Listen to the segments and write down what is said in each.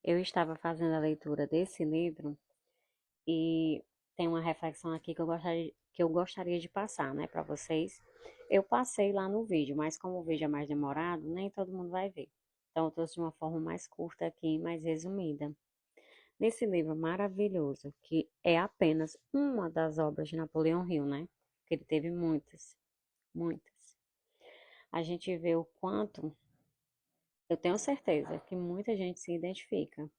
Eu estava fazendo a leitura desse livro e tem uma reflexão aqui que eu gostaria de passar, né, para vocês. Eu passei lá no vídeo, mas como o vídeo é mais demorado, nem todo mundo vai ver. Então, eu trouxe de uma forma mais curta aqui, mais resumida. Nesse livro maravilhoso, que é apenas uma das obras de Napoleão Hill, né? Que ele teve muitas, muitas. A gente vê o quanto, eu tenho certeza que muita gente se identifica.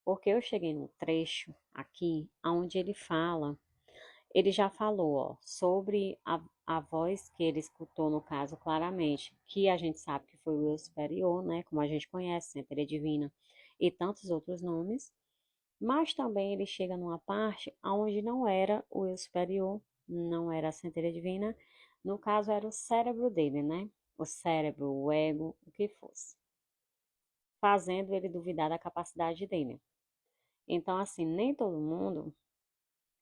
Porque eu cheguei num trecho aqui onde ele fala, ele já falou, ó, sobre a voz que ele escutou no caso claramente, que a gente sabe que foi o eu superior, né, como a gente conhece, centelha divina e tantos outros nomes, mas também ele chega numa parte onde não era o eu superior, não era a centelha divina, no caso era o cérebro dele, né, o cérebro, o ego, o que fosse, fazendo ele duvidar da capacidade dele. Então, assim, nem todo mundo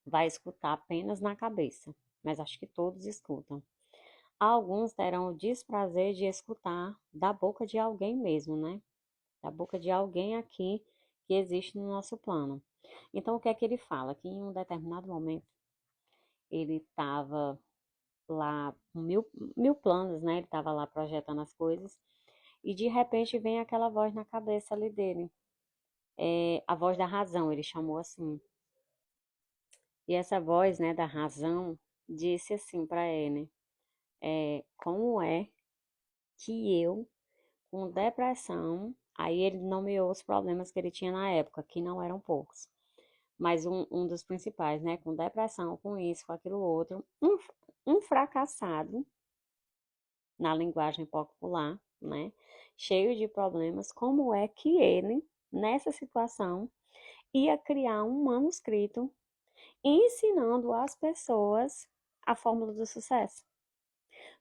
vai escutar apenas na cabeça, mas acho que todos escutam. Alguns terão o desprazer de escutar da boca de alguém mesmo, né? Da boca de alguém aqui que existe no nosso plano. Então, o que é que ele fala? Que em um determinado momento ele estava lá com mil planos, né? Ele estava lá projetando as coisas e de repente vem aquela voz na cabeça ali dele. É, a voz da razão, ele chamou assim. E essa voz, né, da razão, disse assim para ele: como é que eu, com depressão, aí ele nomeou os problemas que ele tinha na época, que não eram poucos, mas um dos principais, né, com depressão, com isso, com aquilo outro, um fracassado na linguagem popular, né, cheio de problemas, como é que ele, nessa situação, ia criar um manuscrito ensinando às pessoas a fórmula do sucesso?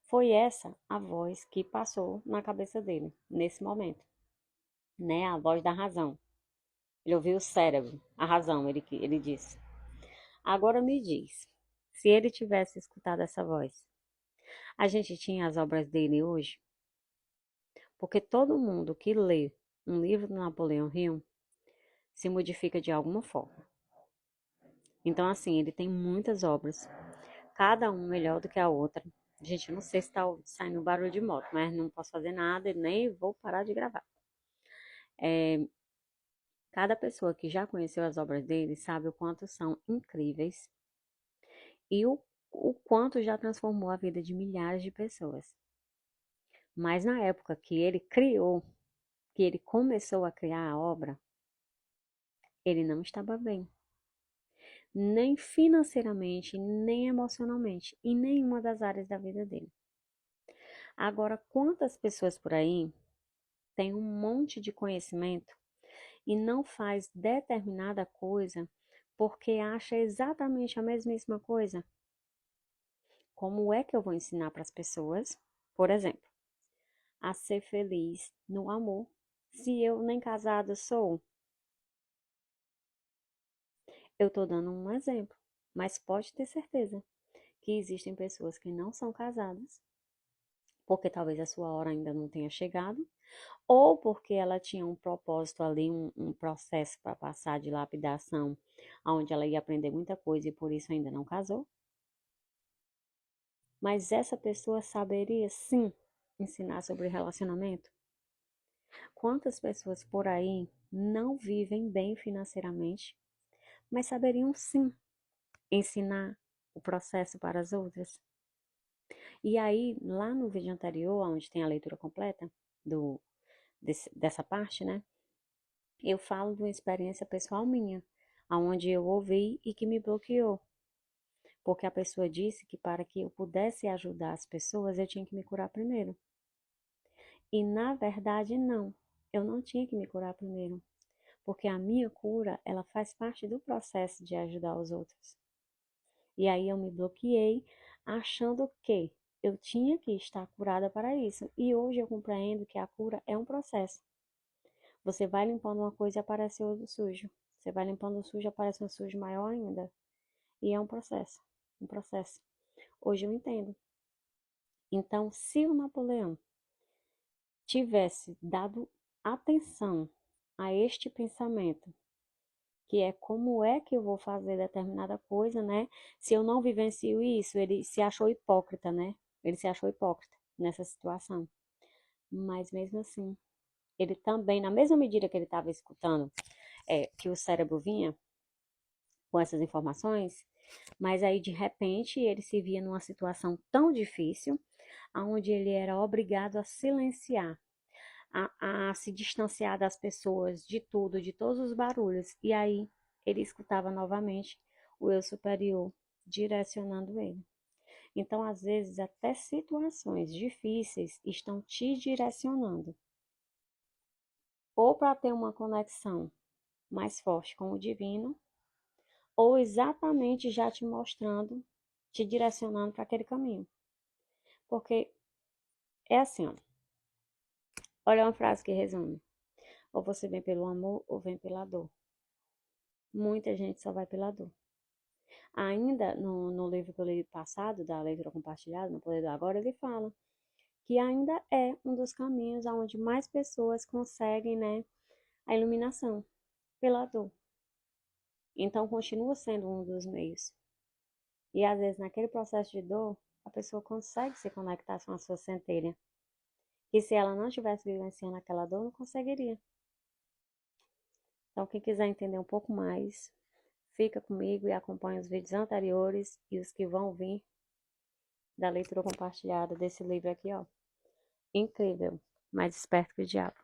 Foi essa a voz que passou na cabeça dele nesse momento, né? A voz da razão. Ele ouviu o cérebro, a razão, ele disse. Agora me diz, se ele tivesse escutado essa voz, a gente tinha as obras dele hoje? Porque todo mundo que lê um livro do Napoleão Hill se modifica de alguma forma. Então, assim, ele tem muitas obras, cada uma melhor do que a outra. Gente, eu não sei se está saindo barulho de moto, mas não posso fazer nada e nem vou parar de gravar. Cada pessoa que já conheceu as obras dele sabe o quanto são incríveis e o quanto já transformou a vida de milhares de pessoas. Mas na época que ele criou, que ele começou a criar a obra, ele não estava bem, nem financeiramente, nem emocionalmente, em nenhuma das áreas da vida dele. Agora, quantas pessoas por aí têm um monte de conhecimento e não faz determinada coisa porque acha exatamente a mesmíssima coisa? Como é que eu vou ensinar para as pessoas, por exemplo, a ser feliz no amor, se eu nem casada sou? Eu estou dando um exemplo, mas pode ter certeza que existem pessoas que não são casadas, porque talvez a sua hora ainda não tenha chegado, ou porque ela tinha um propósito ali, um processo para passar de lapidação, onde ela ia aprender muita coisa e por isso ainda não casou. Mas essa pessoa saberia sim ensinar sobre relacionamento? Quantas pessoas por aí não vivem bem financeiramente, mas saberiam sim ensinar o processo para as outras? E aí, lá no vídeo anterior, onde tem a leitura completa dessa parte, né? Eu falo de uma experiência pessoal minha, aonde eu ouvi e que me bloqueou. Porque a pessoa disse que para que eu pudesse ajudar as pessoas, eu tinha que me curar primeiro. E na verdade, não. Eu não tinha que me curar primeiro. Porque a minha cura, ela faz parte do processo de ajudar os outros. E aí eu me bloqueei, achando que eu tinha que estar curada para isso. E hoje eu compreendo que a cura é um processo. Você vai limpando uma coisa e aparece outro sujo. Você vai limpando o sujo e aparece um sujo maior ainda. E é um processo. Um processo. Hoje eu entendo. Então, se o Napoleão tivesse dado atenção a este pensamento, que é como é que eu vou fazer determinada coisa, né? Se eu não vivencio isso, ele se achou hipócrita, né? Ele se achou hipócrita nessa situação. Mas mesmo assim, ele também, na mesma medida que ele estava escutando, que o cérebro vinha com essas informações, mas aí de repente ele se via numa situação tão difícil, onde ele era obrigado a silenciar, a se distanciar das pessoas, de tudo, de todos os barulhos. E aí ele escutava novamente o eu superior direcionando ele. Então, às vezes, até situações difíceis estão te direcionando, ou para ter uma conexão mais forte com o divino, ou exatamente já te mostrando, te direcionando para aquele caminho. Porque é assim, ó. Olha uma frase que resume. Ou você vem pelo amor ou vem pela dor. Muita gente só vai pela dor. Ainda no livro que eu li passado, da leitura compartilhada, no Poder do Agora, ele fala que ainda é um dos caminhos onde mais pessoas conseguem, né, a iluminação pela dor. Então, continua sendo um dos meios. E às vezes, naquele processo de dor, a pessoa consegue se conectar com a sua centelha. E se ela não estivesse vivenciando aquela dor, não conseguiria. Então, quem quiser entender um pouco mais, fica comigo e acompanha os vídeos anteriores e os que vão vir da leitura compartilhada desse livro aqui, ó. Incrível, mais esperto que o diabo.